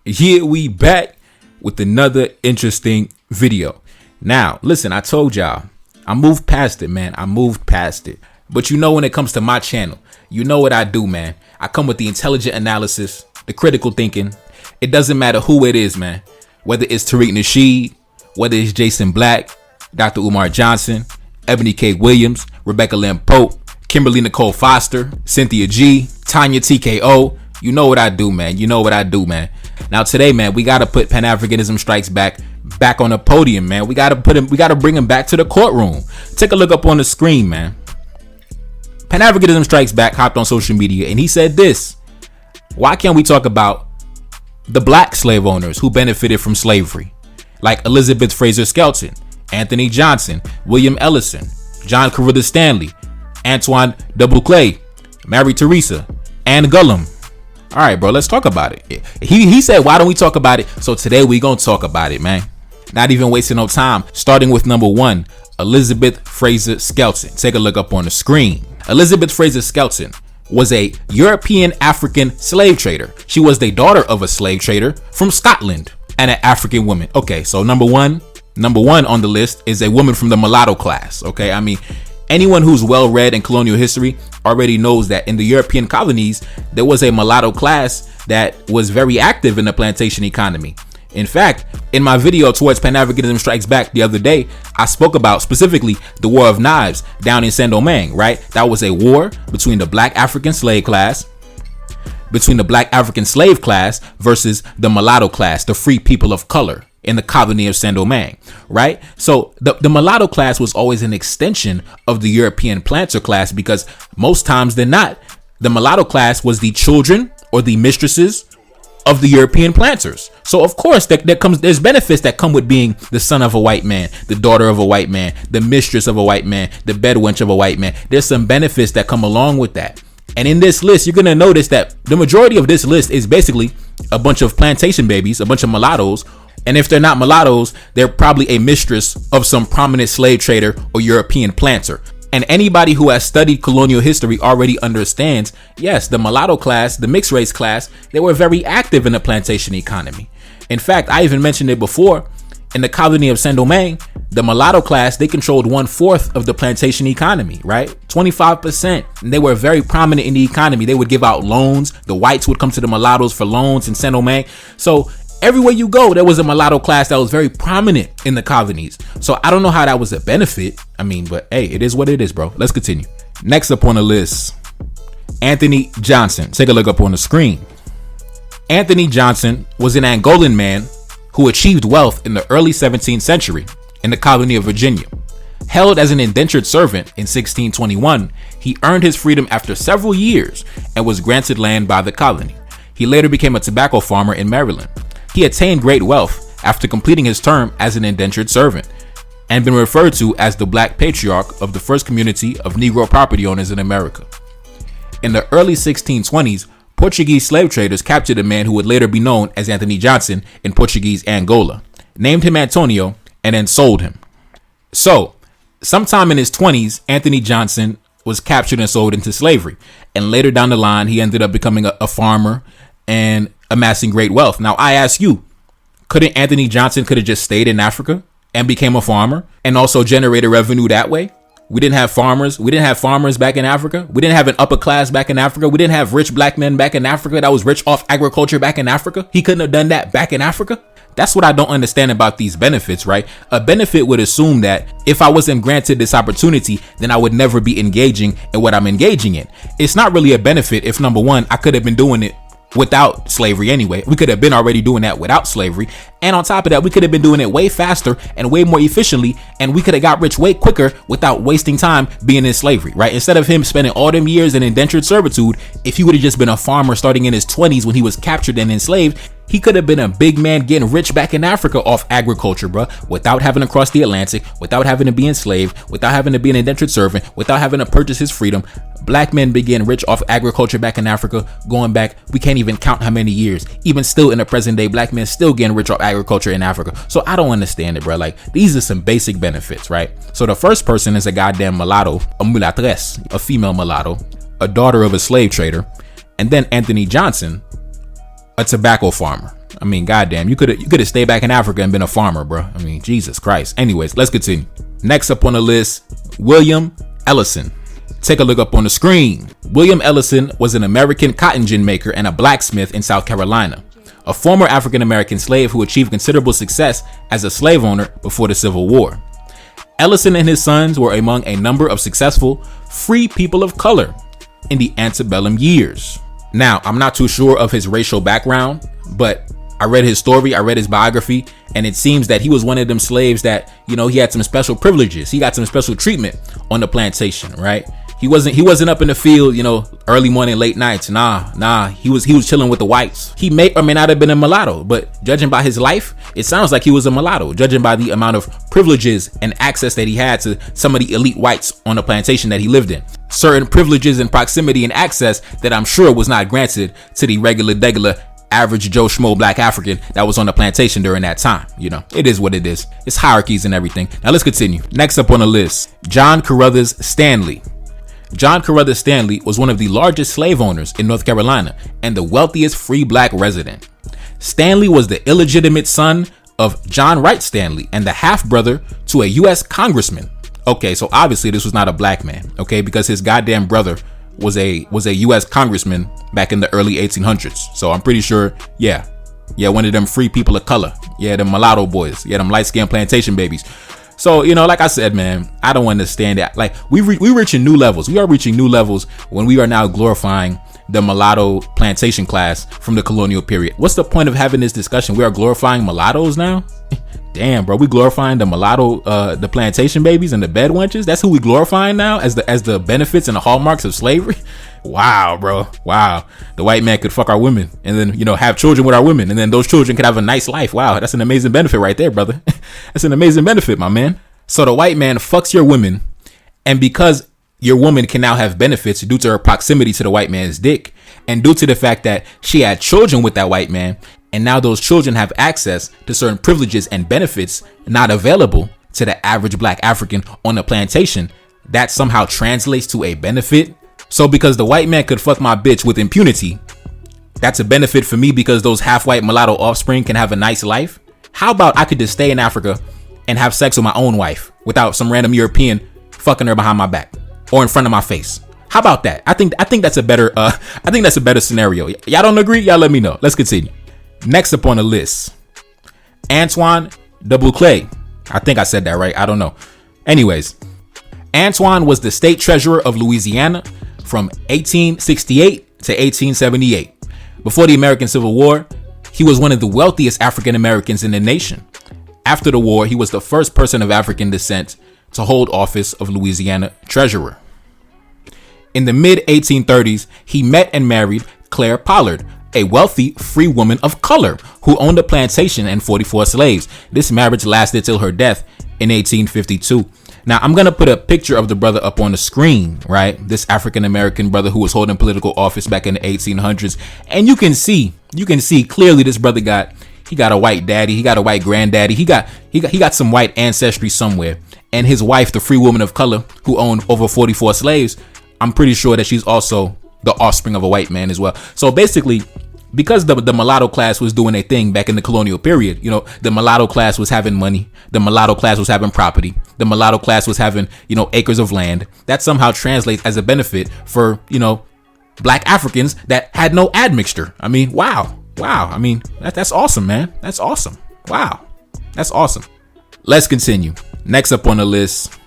Here we back with another interesting video. Now, listen, I told y'all, I moved past it, man. I moved past it. But you know, when it comes to my channel, you know what I do, man. I come with the intelligent analysis, the critical thinking. It doesn't matter who it is, man. Whether it's Tariq Nasheed, whether it's Jason Black, Dr. Umar Johnson, Ebony K. Williams, Rebecca Lynn Pope, Kimberly Nicole Foster, Cynthia G, Tanya TKO. You know what I do, man. You know what I do, man. Now today, man, we got to put Pan-Africanism Strikes Back on the podium, man. We got to bring him back to the courtroom. Take a look up on the screen, man. Pan-Africanism Strikes Back hopped on social media and he said this: why can't we talk about the black slave owners who benefited from slavery, like Elizabeth Fraser Skelton, Anthony Johnson, William Ellison, John Carruthers Stanley, Antoine Dubuclet, Mary Teresa, and Gollum? All right, bro, let's talk about it. He said, why don't we talk about it? So today we gonna talk about it, man. Not even wasting no time. Starting with number one, Elizabeth Fraser Skelton. Take a look up on the screen. Elizabeth Fraser Skelton was a European African slave trader. She was the daughter of a slave trader from Scotland and an African woman. Okay, so number one on the list is a woman from the mulatto class. Okay, I mean, anyone who's well read in colonial history already knows that in the European colonies, there was a mulatto class that was very active in the plantation economy. In fact, in my video towards Pan-Africanism Strikes Back the other day, I spoke about specifically the War of Knives down in Saint-Domingue, right? That was a war between the black African slave class, versus the mulatto class, the free people of color in the colony of Saint-Domingue, right? So the mulatto class was always an extension of the European planter class, because most times than not, the mulatto class was the children or the mistresses of the European planters. So of course there's benefits that come with being the son of a white man, the daughter of a white man, the mistress of a white man, the bedwench of a white man. There's some benefits that come along with that. And in this list, you're going to notice that the majority of this list is basically a bunch of plantation babies, a bunch of mulattoes. And if they're not mulattoes, they're probably a mistress of some prominent slave trader or European planter. And anybody who has studied colonial history already understands, yes, the mulatto class, the mixed race class, they were very active in the plantation economy. In fact, I even mentioned it before, in the colony of Saint-Domingue, the mulatto class, they controlled 1/4 of the plantation economy, right? 25%. And they were very prominent in the economy. They would give out loans. The whites would come to the mulattoes for loans in Saint-Domingue. So everywhere you go, there was a mulatto class that was very prominent in the colonies. So I don't know how that was a benefit. I mean, but hey, it is what it is, bro. Let's continue. Next up on the list, Anthony Johnson. Take a look up on the screen. Anthony Johnson was an Angolan man who achieved wealth in the early 17th century in the colony of Virginia. Held as an indentured servant in 1621, he earned his freedom after several years and was granted land by the colony. He later became a tobacco farmer in Maryland. He attained great wealth after completing his term as an indentured servant and been referred to as the Black Patriarch of the first community of Negro property owners in America. In the early 1620s, Portuguese slave traders captured a man who would later be known as Anthony Johnson in Portuguese Angola, named him Antonio, and then sold him. So, sometime in his 20s, Anthony Johnson was captured and sold into slavery. And later down the line, he ended up becoming a farmer and amassing great wealth. Now, I ask you, couldn't Anthony Johnson could have just stayed in Africa and became a farmer and also generated revenue that way? We didn't have farmers. We didn't have farmers back in Africa. We didn't have an upper class back in Africa. We didn't have rich black men back in Africa that was rich off agriculture back in Africa. He couldn't have done that back in Africa. That's what I don't understand about these benefits, right? A benefit would assume that if I wasn't granted this opportunity, then I would never be engaging in what I'm engaging in. It's not really a benefit if, number one, I could have been doing it without slavery anyway. We could have been already doing that without slavery. And on top of that, we could have been doing it way faster and way more efficiently. And we could have got rich way quicker without wasting time being in slavery, right? Instead of him spending all them years in indentured servitude, if he would have just been a farmer starting in his 20s when he was captured and enslaved, he could have been a big man getting rich back in Africa off agriculture, bro, without having to cross the Atlantic, without having to be enslaved, without having to be an indentured servant, without having to purchase his freedom. Black men began rich off agriculture back in Africa, going back, we can't even count how many years. Even still in the present day, black men still getting rich off agriculture in Africa. So I don't understand it, bro. Like, these are some basic benefits, right? So the first person is a goddamn mulatto, a mulatresse, a female mulatto, a daughter of a slave trader, and then Anthony Johnson, a tobacco farmer. I mean, goddamn, you could have stayed back in Africa and been a farmer, bro. I mean, Jesus Christ. Anyways, let's continue. Next up on the list, William Ellison. Take a look up on the screen. William Ellison was an American cotton gin maker and a blacksmith in South Carolina, a former African-American slave who achieved considerable success as a slave owner before the Civil War. Ellison and his sons were among a number of successful free people of color in the antebellum years. Now, I'm not too sure of his racial background, but I read his story, I read his biography, and it seems that he was one of them slaves that, you know, he had some special privileges. He got some special treatment on the plantation, right? He wasn't up in the field, you know, early morning, late nights. Nah. He was chilling with the whites. He may or may not have been a mulatto, but judging by his life, it sounds like he was a mulatto, judging by the amount of privileges and access that he had to some of the elite whites on the plantation that he lived in. Certain privileges and proximity and access that I'm sure was not granted to the regular average Joe Schmo black African that was on the plantation during that time. You know, it is what it is. It's hierarchies and everything. Now let's continue. Next up on the list, John Carruthers Stanley. John Carruthers Stanley was one of the largest slave owners in North Carolina and the wealthiest free black resident. Stanley was the illegitimate son of John Wright Stanley and the half-brother to a U.S. congressman. Okay, so obviously this was not a black man, okay, because his goddamn brother was a U.S. congressman back in the early 1800s. So I'm pretty sure, yeah, one of them free people of color. Yeah, them mulatto boys. Yeah, them light-skinned plantation babies. So, you know, like I said, man, I don't understand that. Like, we reaching new levels. We are reaching new levels when we are now glorifying the mulatto plantation class from the colonial period. What's the point of having this discussion? We are glorifying mulattoes now? Damn, bro, we glorifying the mulatto, the plantation babies and the bed wenches. That's who we glorifying now as the benefits and the hallmarks of slavery. Wow, bro. Wow. The white man could fuck our women and then, you know, have children with our women. And then those children could have a nice life. Wow. That's an amazing benefit right there, brother. That's an amazing benefit, my man. So the white man fucks your women. And because your woman can now have benefits due to her proximity to the white man's dick and due to the fact that she had children with that white man, and now those children have access to certain privileges and benefits not available to the average black African on the plantation, that somehow translates to a benefit. So because the white man could fuck my bitch with impunity, that's a benefit for me because those half-white mulatto offspring can have a nice life. How about I could just stay in Africa and have sex with my own wife without some random European fucking her behind my back or in front of my face? How about that? I think that's a better scenario. Y'all don't agree? Y'all let me know. Let's continue. Next up on the list, Antoine de Bouclé. I think I said that right. I don't know. Anyways, Antoine was the state treasurer of Louisiana from 1868 to 1878. Before the American Civil War, he was one of the wealthiest African Americans in the nation. After the war, he was the first person of African descent to hold office of Louisiana treasurer. In the mid-1830s, he met and married Claire Pollard, a wealthy free woman of color who owned a plantation and 44 slaves. This marriage lasted till her death in 1852. Now, I'm going to put a picture of the brother up on the screen, right? This African-American brother who was holding political office back in the 1800s. And you can see clearly this brother got a white daddy. He got a white granddaddy. He got some white ancestry somewhere. And his wife, the free woman of color who owned over 44 slaves, I'm pretty sure that she's also the offspring of a white man as well. So basically, because the mulatto class was doing a thing back in the colonial period, you know, the mulatto class was having money, the mulatto class was having property, the mulatto class was having, you know, acres of land. That somehow translates as a benefit for, you know, black Africans that had no admixture. I mean, wow. I mean, that's awesome, man. That's awesome. Wow. That's awesome. Let's continue. Next up on the list,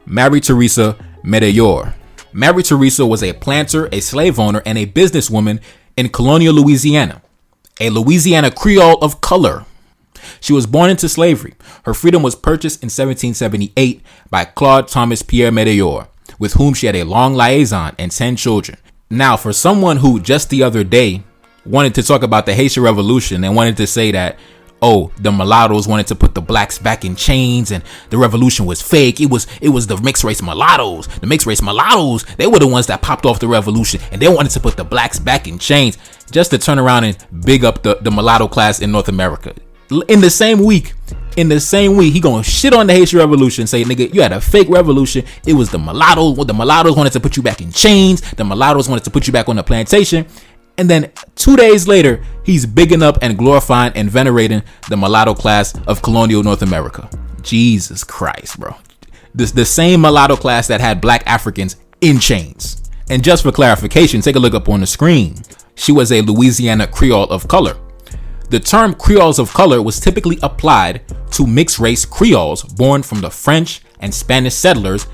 Mary Teresa Medeor. Mary Teresa was a planter, a slave owner, and a businesswoman in colonial Louisiana, a Louisiana Creole of color. She was born into slavery. Her freedom was purchased in 1778 by Claude Thomas Pierre Medeor, with whom she had a long liaison and 10 children. Now, for someone who just the other day wanted to talk about the Haitian Revolution and wanted to say that, oh, the mulattoes wanted to put the blacks back in chains and the revolution was fake. It was the mixed race mulattoes. The mixed race mulattoes, they were the ones that popped off the revolution and they wanted to put the blacks back in chains, just to turn around and big up the mulatto class in North America. In the same week, he gonna shit on the Haitian Revolution, say, nigga, you had a fake revolution. It was the mulattoes. The mulattoes wanted to put you back in chains. The mulattoes wanted to put you back on the plantation. And then 2 days later, he's bigging up and glorifying and venerating the mulatto class of colonial North America. Jesus Christ, bro. The same mulatto class that had black Africans in chains. And just for clarification, take a look up on the screen. She was a Louisiana Creole of color. The term Creoles of color was typically applied to mixed race Creoles born from the French and Spanish settlers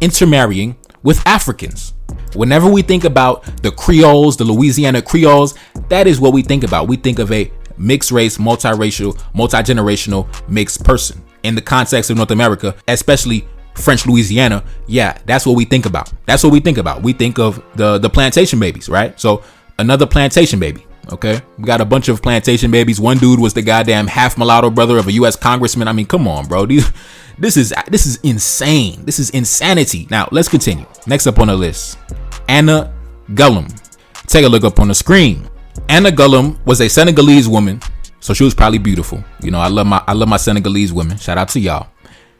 intermarrying with Africans. Whenever we think about the Creoles, the Louisiana Creoles, that is what we think about. We think of a mixed race, multiracial, multi-generational mixed person. In the context of North America, especially French Louisiana, yeah, that's what we think about. That's what we think about. We think of the plantation babies, right? So another plantation baby, okay? We got a bunch of plantation babies. One dude was the goddamn half mulatto brother of a U.S. congressman. I mean, come on, bro. This is insane. This is insanity. Now, let's continue. Next up on the list, Anna Gollum. Take a look up on the screen. Anna Gollum was a Senegalese woman, so she was probably beautiful. You know, I love my Senegalese women. Shout out to y'all.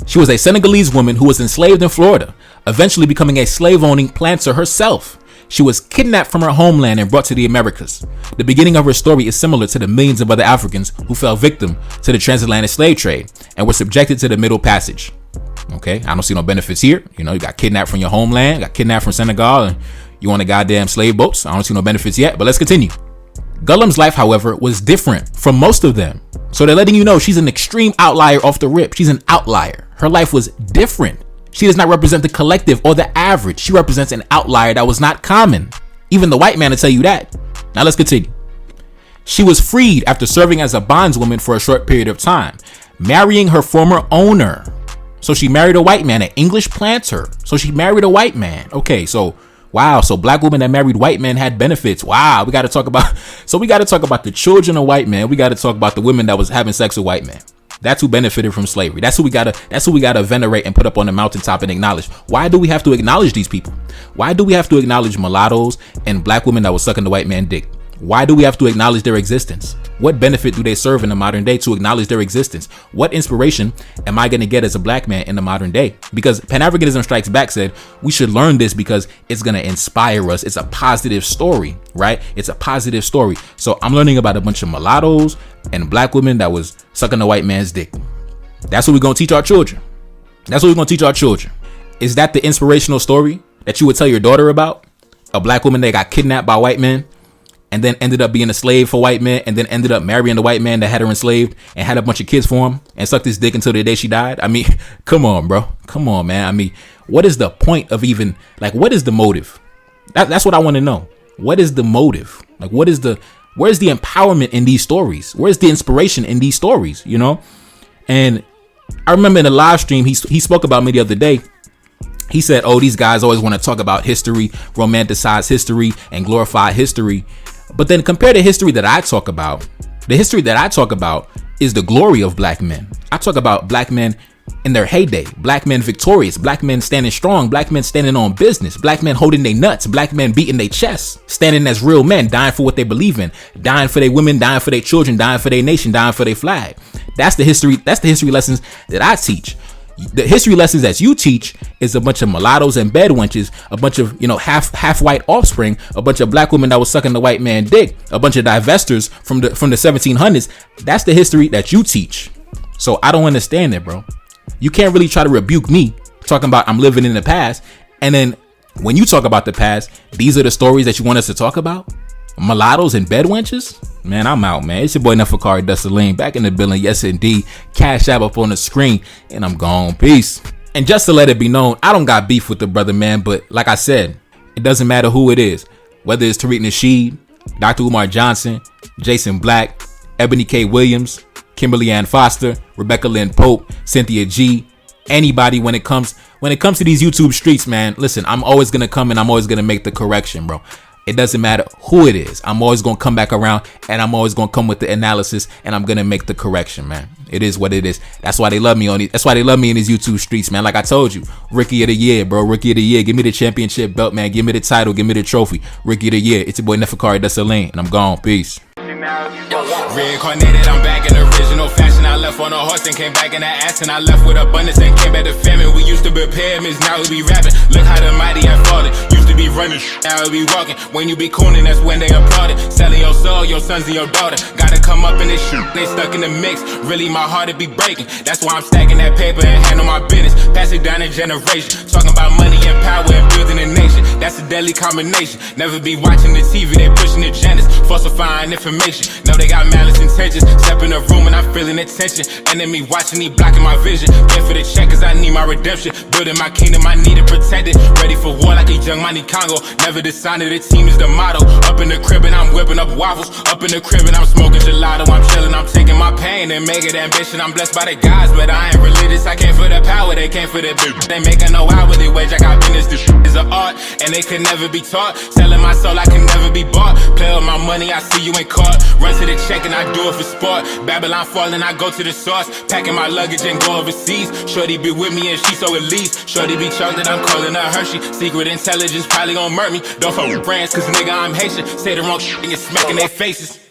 She was a Senegalese woman who was enslaved in Florida, eventually becoming a slave-owning planter herself. She was kidnapped from her homeland and brought to the Americas. The beginning of her story is similar to the millions of other Africans who fell victim to the transatlantic slave trade and were subjected to the Middle Passage. Okay, I don't see no benefits here. You know, you got kidnapped from your homeland, got kidnapped from Senegal, and you on the goddamn slave boats. I don't see no benefits yet, but let's continue. Gollum's life, however, was different from most of them. So they're letting you know she's an extreme outlier off the rip. She's an outlier. Her life was different. She does not represent the collective or the average. She represents an outlier that was not common. Even the white man will tell you that. Now let's continue. She was freed after serving as a bondswoman for a short period of time, marrying her former owner. So she married a white man, an English planter. So she married a white man. Okay, so wow, so black women that married white men had benefits. Wow, we got to talk about the children of white men. We got to talk about the women that was having sex with white men. That's who benefited from slavery. That's who we gotta venerate and put up on the mountaintop and acknowledge. Why do we have to acknowledge these people? Why do we have to acknowledge mulattoes and black women that was sucking the white man dick? Why do we have to acknowledge their existence? What benefit do they serve in the modern day to acknowledge their existence? What inspiration am I going to get as a black man in the modern day? Because Pan-Africanism Strikes Back said we should learn this because it's going to inspire us. It's a positive story, right? It's a positive story. So I'm learning about a bunch of mulattoes and black women that was sucking the white man's dick. That's what we're going to teach our children. That's what we're going to teach our children. Is that the inspirational story that you would tell your daughter about? A black woman that got kidnapped by white men and then ended up being a slave for white men and then ended up marrying the white man that had her enslaved and had a bunch of kids for him and sucked his dick until the day she died? I mean, come on, bro. Come on, man. I mean, what is the point of even, like, what is the motive? That's what I want to know. What is the motive? Like, where's the empowerment in these stories? Where's the inspiration in these stories, you know? And I remember in the live stream, he spoke about me the other day. He said, oh, these guys always want to talk about history, romanticize history, and glorify history. But then compare the history that I talk about. The history that I talk about is the glory of black men. I talk about black men in their heyday, black men victorious, black men standing strong, black men standing on business, black men holding their nuts, black men beating their chests, standing as real men, dying for what they believe in, dying for their women, dying for their children, dying for their nation, dying for their flag. That's the history lessons that I teach. The history lessons that you teach is a bunch of mulattoes and bedwenches, a bunch of, half white offspring, a bunch of black women that was sucking the white man dick, a bunch of divestors from the 1700s. That's the history that you teach. So I don't understand it, bro. You can't really try to rebuke me talking about I'm living in the past. And then when you talk about the past, these are the stories that you want us to talk about? Mulattoes and bedwenches? Man, I'm out, man. It's your boy Nefakari Dusseline back in the building. Yes, indeed. Cash App up on the screen and I'm gone. Peace. And just to let it be known, I don't got beef with the brother, man. But like I said, it doesn't matter who it is. Whether it's Tariq Nasheed, Dr. Umar Johnson, Jason Black, Ebony K. Williams, Kimberly Ann Foster, Rebecca Lynn Pope, Cynthia G, anybody when it comes to these YouTube streets, man, listen, I'm always going to come and I'm always going to make the correction, bro. It doesn't matter who it is. I'm always going to come back around and I'm always going to come with the analysis and I'm going to make the correction, man. It is what it is. That's why they love me that's why they love me in these YouTube streets, man. Like I told you, Rookie of the Year, bro. Rookie of the Year. Give me the championship belt, man. Give me the title. Give me the trophy. Rookie of the Year. It's your boy Nefakari Dusseline and I'm gone. Peace. Reincarnated, I'm back in the original. no fashion, I left on a horse and came back in that ass. And I left with abundance and came back to famine. We used to be pyramids, now we be rapping. Look how the mighty have fallen. Used to be running, now we be walking. When you be cooning, that's when they applauded. Selling your soul, your sons and your daughter. Gotta come up in this shit, they stuck in the mix. Really, my heart it be breaking. That's why I'm stacking that paper and handle my business. Pass it down in generation. Talking about money and power and building a nation. That's a deadly combination. Never be watching the TV, they pushing agendas, falsifying information. Know they got malice intentions. Step in the room and I'm feeling the tension. Enemy watching, he blocking my vision. Pay for the check cause I need my redemption. Building my kingdom, I need it protected. Ready for war like a young Money Congo. Never decided the team is the motto. Up in the crib and I'm whipping up waffles. Up in the crib and I'm smoking gelato. I'm chilling, I'm taking my pain and make it ambition. I'm blessed by the gods, but I ain't religious. I came for the power, they came for the bitch. They making no hourly wage, I got business. This is an art and they could never be taught. Selling my soul, I can never be bought. Play with my money, I see you in court. Run to the check and I do it for sport. Babylon falling, I go to the source. Packing my luggage and go overseas. Shorty be with me and she so elite. Shorty be chocolate, I'm calling her Hershey. Secret intelligence probably gon' murk me. Don't fuck with brands cause nigga I'm Haitian. Say the wrong shit and you're smacking their faces.